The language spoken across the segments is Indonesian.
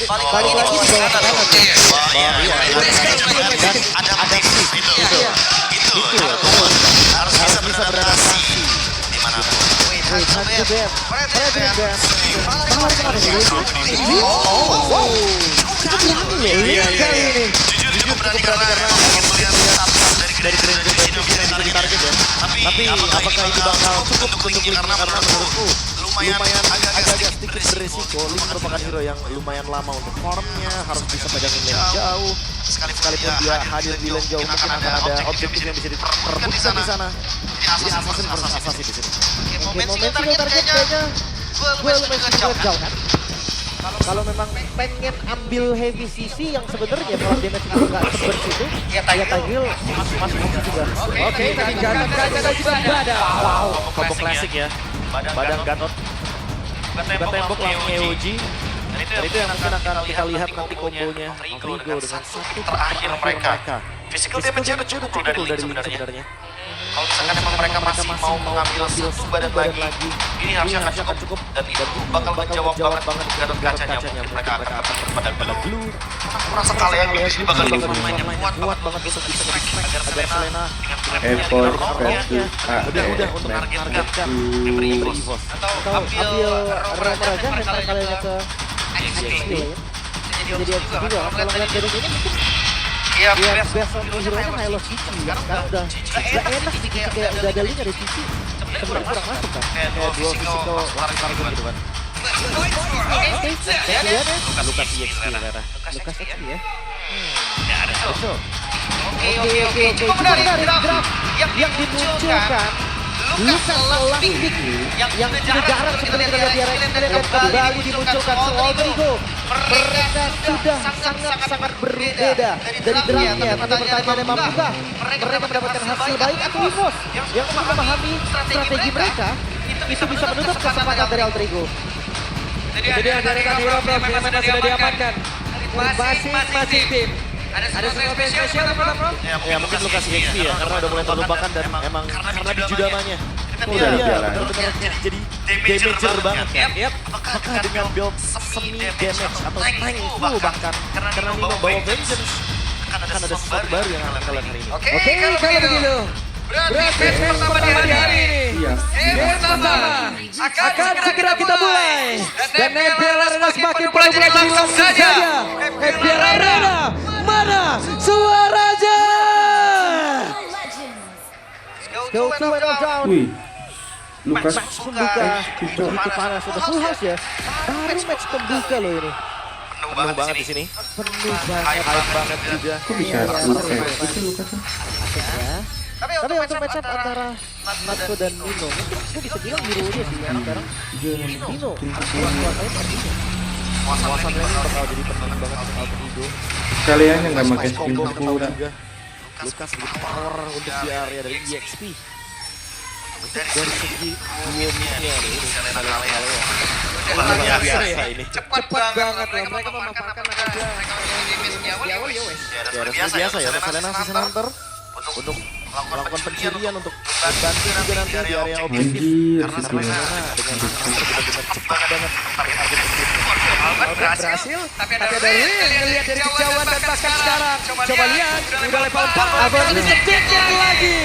balik lagi di bawah kanan. Ada itu harus bisa beradaptasi dimanapun. Jujur berani karena ingin melihat status dari Grand Casino bisa ditarget ya. Tapi apakah itu bakal cukup untuk Link karena menurutku lumayan agak sedikit berisiko. Link merupakan hero yang lumayan lama untuk farmnya, harus bisa pegangin lane jauh. Sekalipun dia hadir di lane jauh, mungkin akan ada objektif yang bisa diperbutkan di sana. Jadi assassin versus assassin di sini. Momen target kayaknya gue lumayan kejauh kan. Kalau memang pengen ambil heavy CC yang sebenarnya kalau damage itu nggak sebersih itu, ya Tigreal masuk juga. Oke, tadi Gatot dan juga Badang. Wow, combo klasik ya. Badang Gatot. Buka tembok langsung EOG. Dan itu yang mungkin akan kita lihat nanti kombonya Frigo dengan satu terakhir mereka. Physical damage-nya udah cukup dari Link sebenarnya. Kalau misalkan emang mereka masih mau mengambil satu badan lagi, ini harusnya akan cukup dan itu bakal menjawab banget Gatot kacanya. Mungkin mereka akan pada blue. Aku rasa kalian di sini bakal mainnya kuat banget untuk bisa agar Selena effort versus udah untuk targetkan memberi EVOS atau ambil Raja dan kalian ke EXP ya. Jadi juga kalau ngeliat dari ini mungkin iya, best of hero-nya Halo Cici ya. Sekarang udah enak sih kayak udah ada link dari Cici. Sebenarnya kurang masuk kan. Kayak dual physical target gitu kan. Lihat ya. Lukas EXP ternyata. Lukas EXP ya. Oke. Cukup dari graf yang dimunculkan. Lukas Elastic yang sudah jarang sebenarnya kita lihat di RX dan kembali dimunculkan soal Rodrigo. Mereka sudah sangat berbeda dari draftnya. Pertanyaannya mampukah mereka mendapatkan hasil baik atau EVOS yang memahami strategi mereka itu bisa menutup kesempatan dari Rodrigo. Jadi ada rekan hero Prof yang memang sudah diamankan masing-masing tim. Ada sesuatu spesial apa Prof? Ya mungkin Lukas EXP ya karena udah mulai terlupakan dan emang karena di judamanya. Udah benar-benar jadi damager banget kan. Apakah dengan build semi damage atau tank full bahkan karena Nino bawa Vengeance akan ada sesuatu baru yang akan kalian hari ini. Oke, kalau begitu berarti match pertama di hari ini. Game pertama akan segera kita mulai. Dan FPL Arena semakin penuh jadi langsung saja. FPL Arena, mana suaranya? Go to and down. Wih, Lukas Match pembuka begitu panas, sudah full house ya. Baru match pembuka loh ini. Penuh banget di sini. Penuh banget, hype banget juga. kok bisa Lukas itu Lukas? Tapi untuk match up antara Natko dan Nino, mungkin gue bisa bilang hero dia sih yang sekarang. Nino, kuat-kuatnya pastinya. Kuasanya ini bakal jadi penting banget untuk Alter Ego. Kalian yang nggak pakai skill Combo full juga. Lukas begitu power untuk di area dari EXP. Dari segi duo-nya ini luar biasa ini. Cepat banget loh. Mereka memanfaatkan aja. di awal ya wes. Ya biasa ya, Selena Season Hunter untuk melakukan pencurian untuk bantu juga nanti di area objektif. Anjir, Karena Season Selena dengan Hunter benar-benar cepat banget target objektif. Berhasil, tapi ada Link ngelihat dari kejauhan dan bahkan sekarang. Coba lihat, udah level 4. Albert sedikit lagi.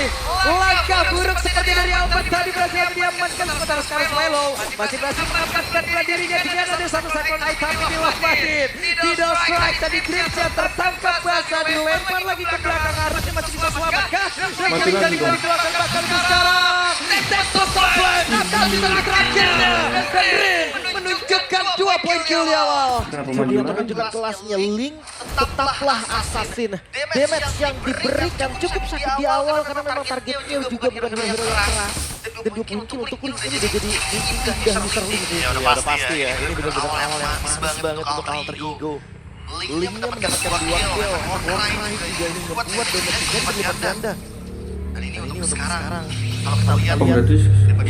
Langkah buruk seperti dari Albert tadi berhasil diamankan. Sementara sekarang Swallow masih berhasil menampakkan dirinya dengan ada satu second item di Wahidin. Tidak strike tadi Grimsnya tertangkap basah dilempar lagi ke belakang. Harusnya masih bisa selamatkan. Mati lagi dong. Dikeluarkan bahkan sekarang. Testo Toplan akan bisa terakhirnya. Dan Rin menunjukkan 2 poin kill di awal. Kenapa Dia maju menunjukkan kelasnya. Link tetaplah assassin. Damage yang diberikan cukup sakit di awal karena memang targetnya juga bukan hero yang keras. Dan 20 kill untuk Link ini udah jadi indah Mr. Link. Ya udah pasti ya. Ini benar-benar awal yang manis banget untuk Alter Ego. Linknya mendapatkan 2 kill. Warcry juga ini membuat damage juga berlipat ganda. Dan ini untuk sekarang. Kalau kita lihat Oh berarti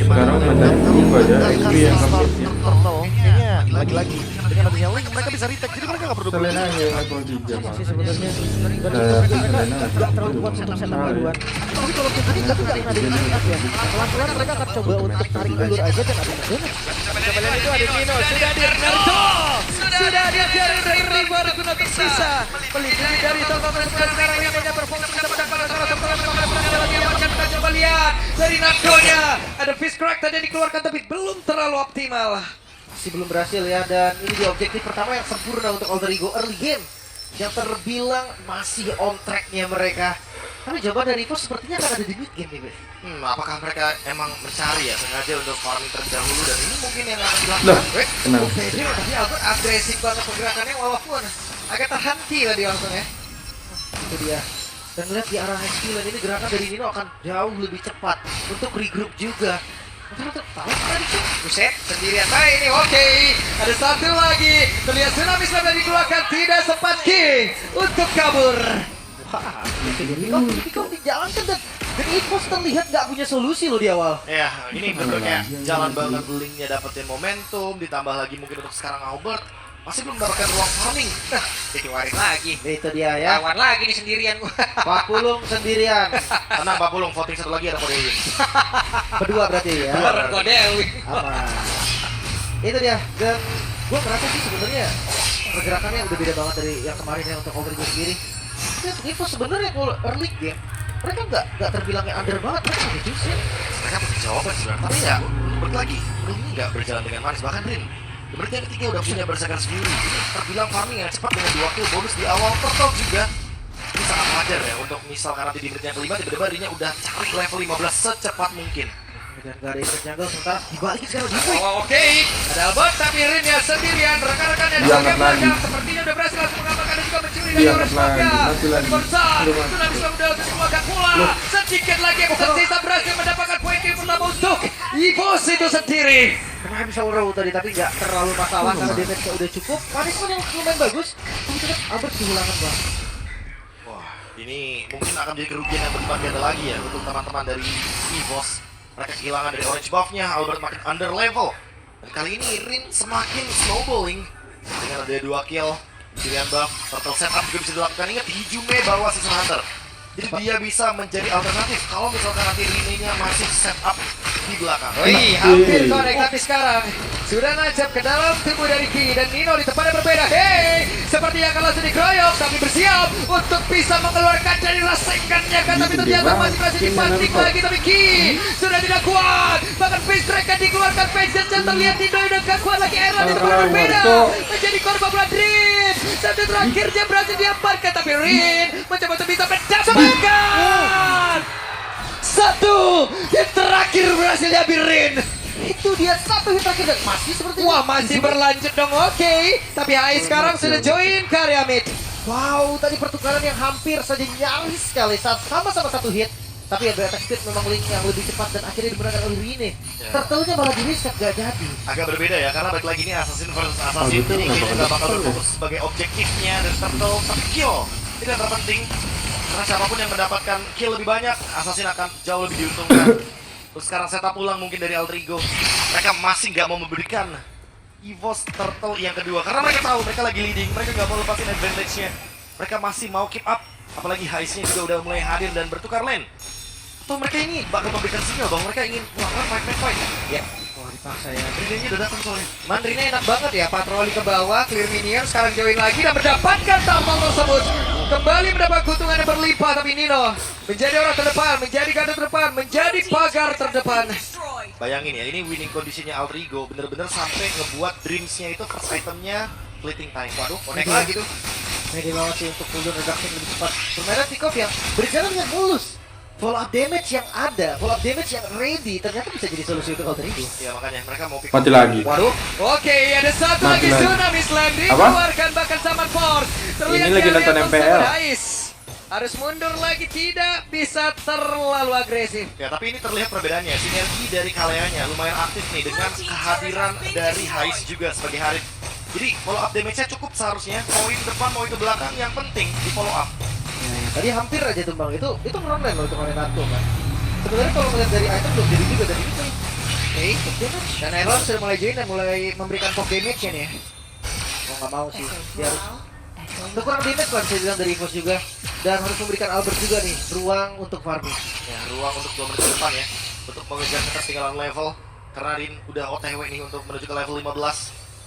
sekarang ada XP yang pakai ya. Turtle kayaknya lagi-lagi dengan adanya Link mereka bisa retake, jadi mereka nggak perlu Selena yang level 3 Pak. sih sebenarnya Selena nggak terlalu kuat untuk set up duluan. Tapi kalau kita nggak tuh karena ada yang lihat ya, pelan-pelan mereka akan coba untuk tarik ulur aja dan ada yang damage. Coba lihat itu ada Nino, sudah hadir Naruto, sudah hadir dari ribuan guna tersisa. Melindungi dari Tolong sekarang yang hanya berfungsi bisa mendapatkan salah satu lagi yang akan kita coba lihat dari Naruto-nya. Ada Fist Crack tadi yang dikeluarkan tapi belum terlalu optimal. Masih belum berhasil ya, dan ini dia objektif pertama yang sempurna untuk Alter Ego early game yang terbilang masih on tracknya mereka. Tapi jawaban dari Evo sepertinya akan ada di mid game nih, Be. Apakah mereka emang mencari ya sengaja untuk farming terlebih dahulu dan ini mungkin yang akan Loh, dilakukan. kenapa? Pede tapi Albert agresif banget pergerakannya walaupun agak terhenti tadi langsung ya. Itu dia. Dan lihat di arah HP Lane ini gerakan dari Nino akan jauh lebih cepat untuk regroup juga. Untuk tahu tadi sih. Buset, sendirian baik ini, oke. Ada satu lagi. Terlihat Tsunami Slam dikeluarkan, tidak sempat King untuk kabur. Wah, Pickoff dijalankan dan Evo terlihat nggak punya solusi loh di awal. Ya, ini bentuknya jalan banget Linknya dapetin momentum, ditambah lagi mungkin untuk sekarang Albert masih belum mendapatkan ruang farming. Nah, dikeluarin lagi. Itu dia ya. Lawan lagi nih sendirian gua. Pak Pulung sendirian. Tenang Pak Pulung, voting satu lagi ada kode win. Berdua berarti ya. Keluaran kode Dewi. Aman. Itu dia. Dan gue merasa sih sebenarnya pergerakannya udah beda banget dari yang kemarin ya untuk Alter Ego sendiri. Dan Evo sebenarnya kalau early game mereka nggak terbilang yang under banget, mereka udah juice. Mereka punya jawaban sebenarnya, tapi ya balik lagi, ini nggak berjalan dengan manis. Bahkan Rin, berarti yang ketiga udah punya Berserker sendiri. Ini terbilang farming yang cepat dengan 2 kill bonus di awal total juga. Ini sangat wajar ya untuk misalkan nanti di menit yang kelima tiba-tiba dirinya udah cari level 15 secepat mungkin. Dan gak ada yang jungle sementara dibalik sekarang di Oh, oke. Ada Albert tapi Rinnya sendirian. Rekan-rekannya di Diangkat bagian lagi. belakang. Sepertinya udah berhasil langsung mengamankan dan juga mencuri dari Diangkat Orange lagi, Mafia. mati lagi. Bersat, Aduh, Tsunami Slam udah dikeluarkan pula. Sedikit lagi yang tersisa berhasil mendapatkan poin game pertama untuk EVOS itu sendiri. Kemarin bisa row tadi tapi nggak terlalu masalah karena damage-nya udah cukup. Punishment yang lumayan bagus, tapi tetap Albert kehilangan Bang. Wah, ini mungkin akan jadi kerugian yang berlipat ganda lagi ya untuk teman-teman dari EVOS. Mereka kehilangan dari orange buff-nya, Albert makin under level. Dan kali ini Rin semakin snowballing dengan ada 2 kill, pilihan buff, turtle setup juga bisa dilakukan. Ingat, Hijume bawa Season Hunter. Jadi dia bisa menjadi alternatif kalau misalkan nanti Rin-nya masih setup di belakang. Wih, hampir connect tapi sekarang sudah nancap ke dalam tubuh dari Ki dan Nino di tempat yang berbeda. Hei, seperti yang akan langsung dikeroyok tapi bersiap untuk bisa mengeluarkan dari rasekannya kan, tapi ternyata masih berhasil dipancing lagi tapi Ki sudah tidak kuat. Bahkan Fist Track kan dikeluarkan Vengeance dan terlihat Nino udah gak kuat lagi. Erlan di tempat yang berbeda menjadi korban bulan Rin. Sampai terakhirnya berhasil diamparkan tapi Rin mencoba untuk bisa mendapatkan satu hit terakhir berhasil diambil Rin. Itu dia satu hit terakhir dan masih seperti itu. Wah, masih berlanjut dong, oke. Tapi AI sekarang sudah join ke area mid. Wow, tadi pertukaran yang hampir saja nyaris sekali saat sama-sama satu hit. Tapi ya attack speed memang Link yang lebih cepat dan akhirnya dimenangkan oleh Rine. Turtle-nya malah di reset gak jadi. Agak berbeda ya, karena balik lagi ini Assassin versus Assassin. betul, Jadi kenapa kita nggak bakal betul ya? berfokus sebagai objektifnya dan Turtle terkill. Ini yang terpenting. Karena siapapun yang mendapatkan kill lebih banyak, Assassin akan jauh lebih diuntungkan. Terus sekarang setup ulang mungkin dari Alter Ego. Mereka masih nggak mau memberikan EVOS Turtle yang kedua. Karena mereka tahu mereka lagi leading, mereka nggak mau lepasin advantage-nya. Mereka masih mau keep up. Apalagi Heist-nya juga udah mulai hadir dan bertukar lane. Atau mereka ini bakal memberikan sinyal bahwa mereka ingin melakukan fight. Ya, Wah, dipaksa ya. Rinenya udah datang soalnya. Mandrinya enak banget ya, patroli ke bawah, clear minion, sekarang join lagi dan mendapatkan tampang tersebut. Kembali mendapat keuntungan yang berlimpah, tapi Nino menjadi orang terdepan, menjadi garda terdepan, menjadi pagar terdepan. Bayangin ya, ini winning kondisinya Alter Ego bener-bener sampai ngebuat dreams-nya itu first item-nya fleeting time. Waduh, connect lagi tuh. Pede banget sih untuk cooldown reduction lebih cepat. Permainan Pickoff yang berjalan dengan mulus. Follow up damage yang ada, follow up damage yang ready, ternyata bisa jadi solusi untuk Alter Ego. Ya makanya mereka mau pick Mati lagi. Waduh, Oke, ada satu Mati lagi lagi. Tsunami Slam dikeluarkan bahkan Saman Force. Terlihat Ini lagi dari nonton atas MPL. tersebut, Ais harus mundur lagi, tidak bisa terlalu agresif. Ya, tapi ini terlihat perbedaannya. Sinergi dari Kaleanya lumayan aktif nih dengan kehadiran dari Heist juga sebagai Harith. Jadi follow up damage-nya cukup seharusnya. Mau itu depan, mau itu belakang, yang penting di follow up. tadi hampir aja tumbang itu ngeronline loh untuk Renato kan. Sebenarnya kalau melihat dari item belum jadi juga dari itu. Oke, dan Erlan sudah mulai join dan mulai memberikan pop damage-nya nih. nggak mau sih. Dia harus kurang damage lah bisa dibilang dari EVOS juga. Dan harus memberikan Albert juga nih ruang untuk farming. Ya, ruang untuk 2 menit ke depan ya. Untuk mengejar ketertinggalan level. Karena Rin udah OTW nih untuk menuju ke level 15.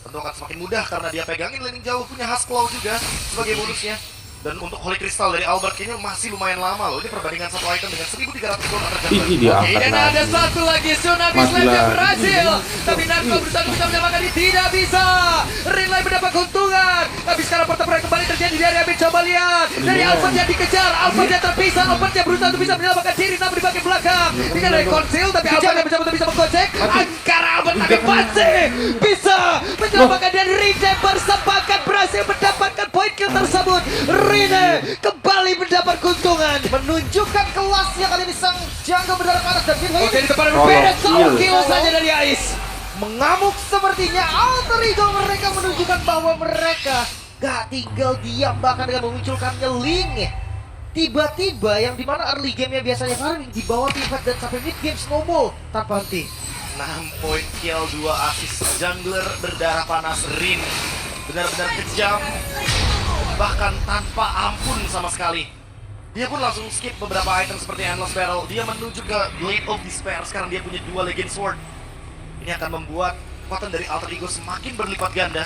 Tentu akan semakin mudah karena dia pegangin laning jauh, punya Husk Claw juga sebagai bonusnya. Dan untuk Holy Crystal dari Albert kayaknya masih lumayan lama loh. Ini perbandingan satu item dengan 1300 gold antar jungler. Ini diangkat Dan ada lagi. satu lagi Tsunami Mati Slam yang lagi. berhasil. Tapi Narco berusaha bisa menyelamatkan ini, tidak bisa. Rinley mendapat keuntungan. Tapi sekarang pertempuran kembali terjadi dari Abin. Coba lihat. Dari Albert yang dikejar. Albert yang terpisah. Albert yang berusaha untuk bisa menyelamatkan diri namun di bagian belakang. Tinggal dari Conceal tapi Albert yang mencoba untuk bisa menggocek. Angkar Albert tapi masih bisa menyelamatkan dan Rine bersepakat berhasil mendapatkan poin kill tersebut. Rine kembali mendapat keuntungan. Menunjukkan kelasnya kali ini sang jungle berdarah panas dan Finlay Oke, di depan Tolong, beres solo kill. kill saja dari Ais. mengamuk sepertinya. Alter Ego mereka menunjukkan bahwa mereka gak tinggal diam bahkan dengan memunculkannya Link. Tiba-tiba yang dimana early game-nya biasanya farming di bawah team fight dan sampai mid game snowball tanpa henti. 6 poin kill, 2 assist jungler berdarah panas Rin. Benar-benar kejam. Bahkan tanpa ampun sama sekali. Dia pun langsung skip beberapa item seperti Endless Barrel. Dia menuju ke Blade of Despair. Sekarang dia punya 2 Legend Sword. Ini akan membuat kekuatan dari Alter Ego semakin berlipat ganda.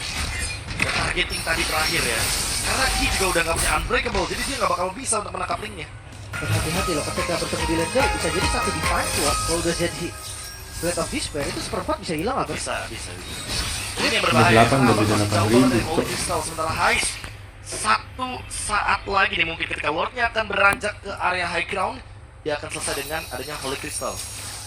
Dan targeting tadi terakhir ya. Karena Ki juga udah gak punya Unbreakable. Jadi dia gak bakal bisa untuk menangkap Link-nya. Dan hati-hati loh ketika bertemu di lane bisa jadi satu defense loh. Kalau udah jadi Blade of Despair itu seperempat bisa hilang atau? Bisa. Ini yang berbahaya. Udah 8, udah bisa Jauh 8.000, banget dari Cok. Holy Crystal. Sementara Heist satu saat lagi nih mungkin ketika Lordnya akan beranjak ke area high ground, dia akan selesai dengan adanya Holy Crystal.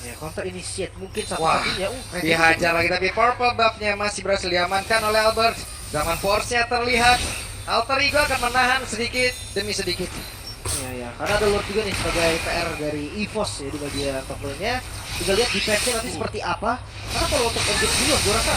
Ya counter initiate mungkin Wah, satu-satunya. dihajar lagi tapi purple buff-nya masih berhasil diamankan oleh Albert. Zaman force-nya terlihat. Alter Ego akan menahan sedikit demi sedikit. Ya, karena ada Lord juga nih sebagai PR dari EVOS ya di bagian top lane-nya. Tinggal lihat defense-nya nanti seperti apa. Karena kalau untuk engage dulu, gue rasa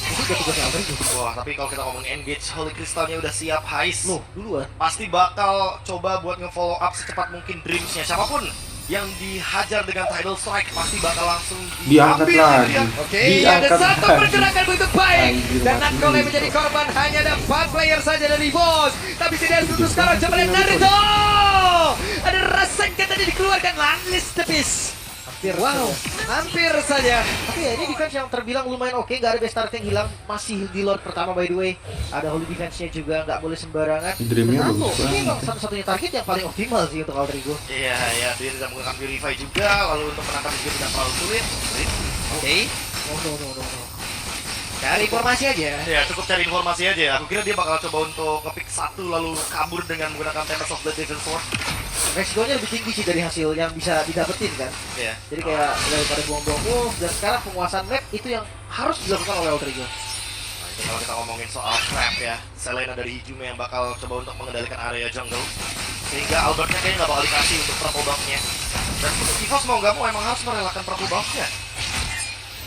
itu udah tugasnya Alter Ego. Wah, tapi kalau kita ngomongin engage, Holy Crystal-nya udah siap, Heist. Loh, duluan. Pasti bakal coba buat nge-follow up secepat mungkin Dreams-nya. Siapapun yang dihajar dengan Tidal Strike pasti bakal langsung Diangkat diambil lagi. dia. Oke, ada satu pergerakan begitu baik. Anjir, Dan mati Natkole nih, menjadi Cok. korban. Hanya ada 4 player saja dari Bos. Tapi tidak ditutup sekarang. Coba lihat Naruto. Ada Rasengan tadi dikeluarkan. Landless tepis. Hampir. Wow, hampir saja. Tapi ya ini defense yang terbilang lumayan oke, nggak ada best start yang hilang, masih di Lord pertama by the way. Ada holy defense-nya juga, nggak boleh sembarangan. Dream-nya Dan bagus Nato, ini banget. emang satu-satunya target yang paling optimal sih untuk Alter Ego. Iya, dia tidak menggunakan Purify juga, lalu untuk menangkap juga tidak terlalu sulit. Oke, No. cari informasi aja. Ya, cukup cari informasi aja. Aku kira dia bakal coba untuk nge-pick satu lalu kabur dengan menggunakan Tempest of the Devil Sword. Resikonya lebih tinggi sih dari hasil yang bisa didapetin kan. Iya. Jadi kayak daripada buang-buang move dan sekarang penguasaan map itu yang harus dilakukan oleh Alter Ego. Nah, ini kalau kita ngomongin soal trap ya, Selena dari Ijume yang bakal coba untuk mengendalikan area jungle. Sehingga Albertnya kayaknya nggak bakal dikasih untuk purple buff-nya. Dan untuk EVOS mau nggak mau emang harus merelakan purple buff-nya.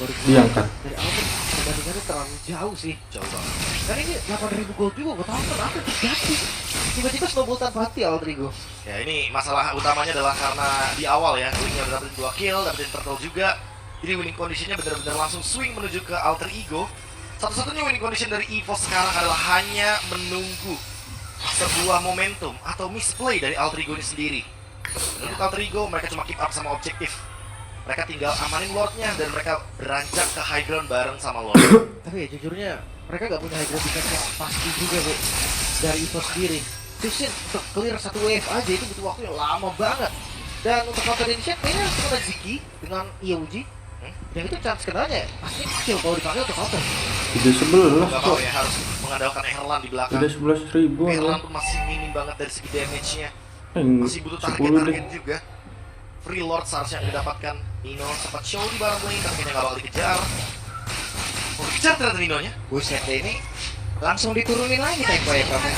Diangkat. Dari Alter perbandingannya terlalu jauh sih. Jauh banget. Kan ini 8.000 gold juga, gue tahu kenapa terjadi. Tiba-tiba snowball tanpa hati Alter Ego. Ya ini masalah utamanya adalah karena di awal ya, Wing-nya udah dapetin 2 kill, dapetin turtle juga. Jadi winning conditionnya benar-benar langsung swing menuju ke Alter Ego. Satu-satunya winning condition dari EVOS sekarang adalah hanya menunggu sebuah momentum atau misplay dari Alter Ego ini sendiri. Untuk Alter Ego mereka cuma keep up sama objektif. Mereka tinggal amanin Lordnya dan mereka beranjak ke high ground bareng sama Lord. Tapi ya jujurnya mereka gak punya high ground defense yang pasti juga bu. Dari EVOS sendiri. Susin untuk clear satu wave aja itu butuh waktu yang lama banget. Dan untuk counter initiate kayaknya harus kena Ziki dengan Iauji. Yang itu chance kenanya pasti kecil kalau dipakai untuk counter. Udah 11 Gak kok. mau ya, harus mengandalkan Erlan di belakang. Udah 11.000 Erlan ya. tuh masih minim banget dari segi damage-nya. Yang Masih butuh 10 deh. target-target juga. Free Lord seharusnya didapatkan. Nino sempat show di barang lane tapi kayaknya gak bakal dikejar. Mau dikejar ternyata Nino-nya. Buset deh ini langsung diturunin lagi tempo ya kamu.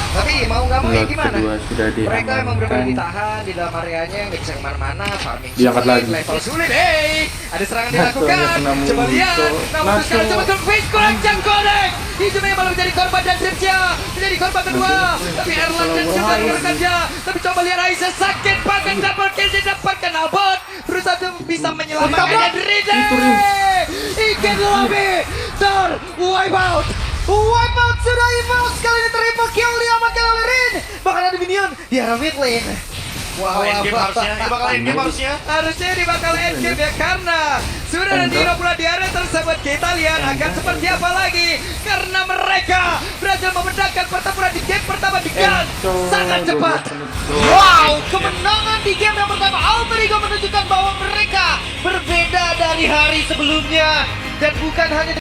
Tapi mau nggak mau ya Lot gimana? kedua sudah Mereka emang benar-benar diamankan. ditahan di dalam areanya, nggak bisa kemana-mana, farming Diangkat sulit, lagi. level sulit. Hey, ada serangan dilakukan. Nato-nya kena Coba mulu, lihat, Cok. namun Nato. sekarang coba terpis kurang connect. Itu memang malah menjadi korban dan Tripsnya menjadi korban kedua. Tapi Erlan dan juga rekannya. Tapi coba lihat Aisyah sakit banget, double kill didapatkan Albert. Berusaha untuk bisa menyelamatkan dan Rida. Ikan lebih ter wipe out. Wipeout sudah Evos, kali ini triple kill diamankan oleh Rin. Bahkan ada minion di arah mid lane. Wow, endgame harusnya, ini bakal endgame harusnya. Harusnya ini bakal endgame ya, karena sudah ada hero pula di area tersebut. Kita lihat akan seperti apa lagi, karena mereka berhasil memecahkan pertempuran di game pertama dengan sangat cepat. Wow, kemenangan di game yang pertama. Alter Ego menunjukkan bahwa mereka berbeda dari hari sebelumnya. Dan bukan hanya